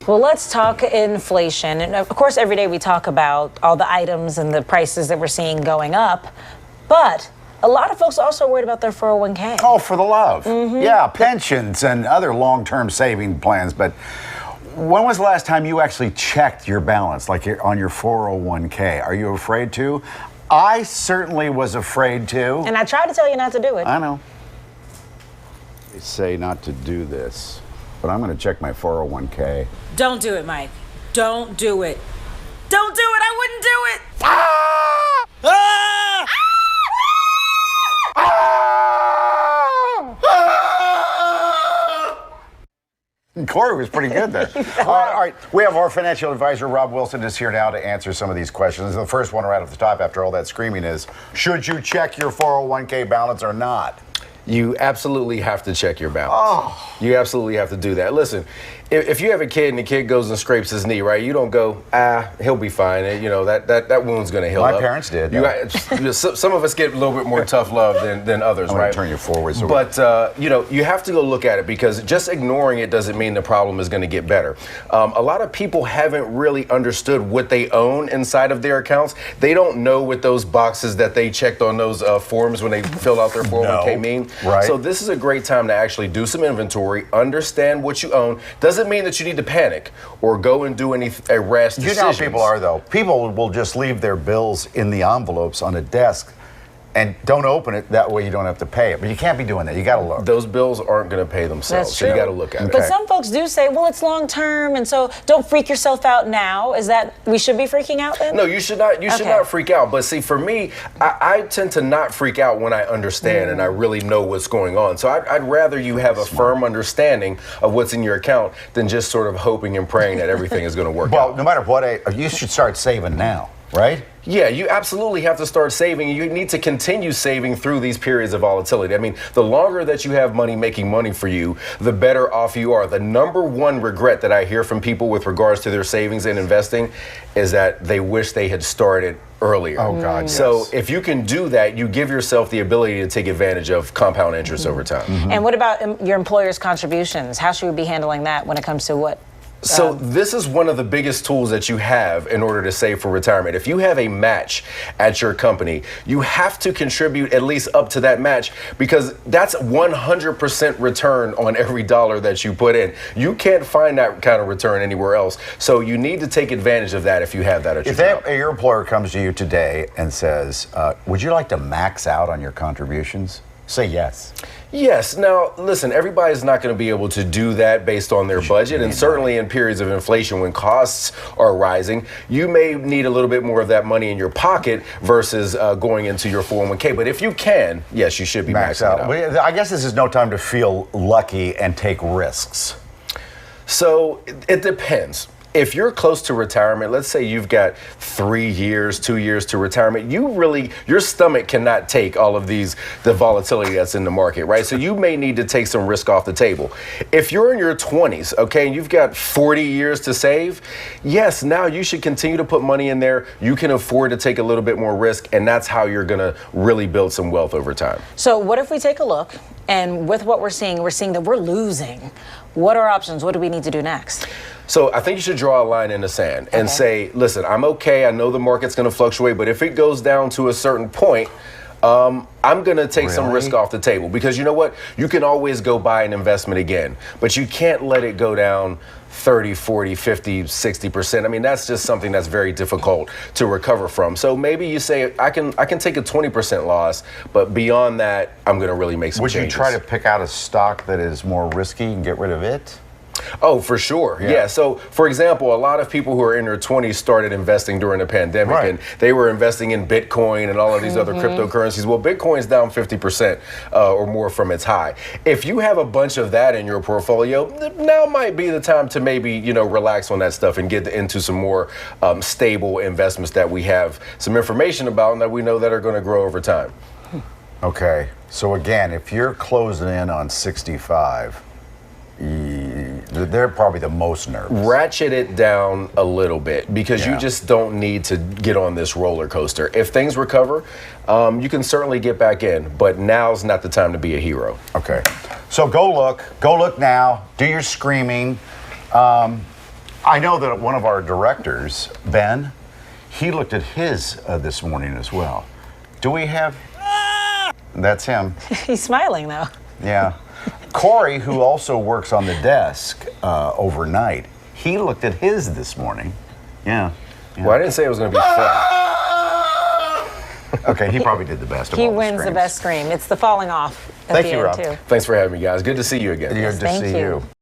Well, let's talk inflation. And of course, every day we talk about all the items and the prices that we're seeing going up. But a lot of folks are also worried about their 401k. Oh, for the love. Yeah, pensions and other long-term saving plans. But when was the last time you actually checked your balance, like on your 401k? Are you afraid to? I certainly was afraid to. And I tried to tell you not to do it. I know. They say not to do this, but I'm going to check my 401k. Don't do it, Mike. Don't do it. Don't do it. I wouldn't do it. Ah! Ah! Corey was pretty good there. All right, we have our financial advisor, Rob Wilson, is here now to answer some of these questions. The first one right off the top after all that screaming is, should you check your 401k balance or not? You absolutely have to check your balance. Oh. You absolutely have to do that. Listen, if you have a kid and the kid goes and scrapes his knee, right? You don't go, he'll be fine. And, that wound's going to heal up. My parents did. Some of us get a little bit more tough love than others, I'm right? going to turn you forward. So but, you have to go look at it because just ignoring it doesn't mean the problem is going to get better. A lot of people haven't really understood what they own inside of their accounts. They don't know what those boxes that they checked on those forms when they filled out their 401k mean. Right. So this is a great time to actually do some inventory, understand what you own. Doesn't mean that you need to panic or go and do any rash decisions. You know how people are, though. People will just leave their bills in the envelopes on a desk and don't open it. That way you don't have to pay it. But you can't be doing that. You got to look. Those bills aren't going to pay themselves. That's So you true. got to look at it. But some folks do say, well, it's long term, and so don't freak yourself out now. Is that we should be freaking out then? No, you should not. You should not freak out. But see, for me, I tend to not freak out when I understand and I really know what's going on. So I'd rather you have a firm understanding of what's in your account than just sort of hoping and praying that everything is going to work out. Well, no matter what, you should start saving now, right? Yeah, you absolutely have to start saving. You need to continue saving through these periods of volatility. I mean, the longer that you have money making money for you, the better off you are. The number one regret that I hear from people with regards to their savings and investing is that they wish they had started earlier. Oh, God, So yes. if you can do that, you give yourself the ability to take advantage of compound interest over time. And what about your employer's contributions? How should we be handling that when it comes to what? So this is one of the biggest tools that you have in order to save for retirement. If you have a match at your company, you have to contribute at least up to that match because that's 100% return on every dollar that you put in. You can't find that kind of return anywhere else. So you need to take advantage of that if you have that at your job. If your employer comes to you today and says, would you like to max out on your contributions? Say yes. Yes. Now, listen, everybody's not going to be able to do that based on their budget. And certainly in periods of inflation, when costs are rising, you may need a little bit more of that money in your pocket versus going into your 401k. But if you can, yes, you should be maxing it out. Well, I guess this is no time to feel lucky and take risks. So it depends. If you're close to retirement, let's say you've got 3 years, 2 years to retirement, your stomach cannot take all of the volatility that's in the market, right? So you may need to take some risk off the table. If you're in your 20s, okay, and you've got 40 years to save, yes, now you should continue to put money in there. You can afford to take a little bit more risk, and that's how you're gonna really build some wealth over time. So what if we take a look, and with what we're seeing that we're losing. What are options? What do we need to do next? So I think you should draw a line in the sand and say, listen, I'm okay. I know the market's going to fluctuate, but if it goes down to a certain point, I'm going to take some risk off the table because you know what? You can always go buy an investment again, but you can't let it go down 30, 40, 50, 60%. I mean, that's just something that's very difficult to recover from. So maybe you say, I can take a 20% loss, but beyond that, I'm going to really make some changes. Would you try to pick out a stock that is more risky and get rid of it? Oh, for sure. Yeah. So, for example, a lot of people who are in their 20s started investing during the pandemic, and they were investing in Bitcoin and all of these other cryptocurrencies. Well, Bitcoin's down 50% or more from its high. If you have a bunch of that in your portfolio, now might be the time to maybe, relax on that stuff and get into some more stable investments that we have some information about and that we know that are going to grow over time. Okay. So again, if you're closing in on 65, they're probably the most nervous. Ratchet it down a little bit because you just don't need to get on this roller coaster. If things recover, you can certainly get back in, but now's not the time to be a hero. Okay. So go look now, do your screaming. I know that one of our directors, Ben, he looked at his this morning as well. Do we have? That's him. He's smiling though. Yeah. Corey, who also works on the desk overnight, he looked at his this morning. Yeah. Well, I didn't say it was going to be fun. Okay, he probably did the best of He all the wins the screams. best scream. It's the falling off at Thank the you, end Rob. too. Thanks for having me, guys. Good to see you again. Good to Thank see you. you.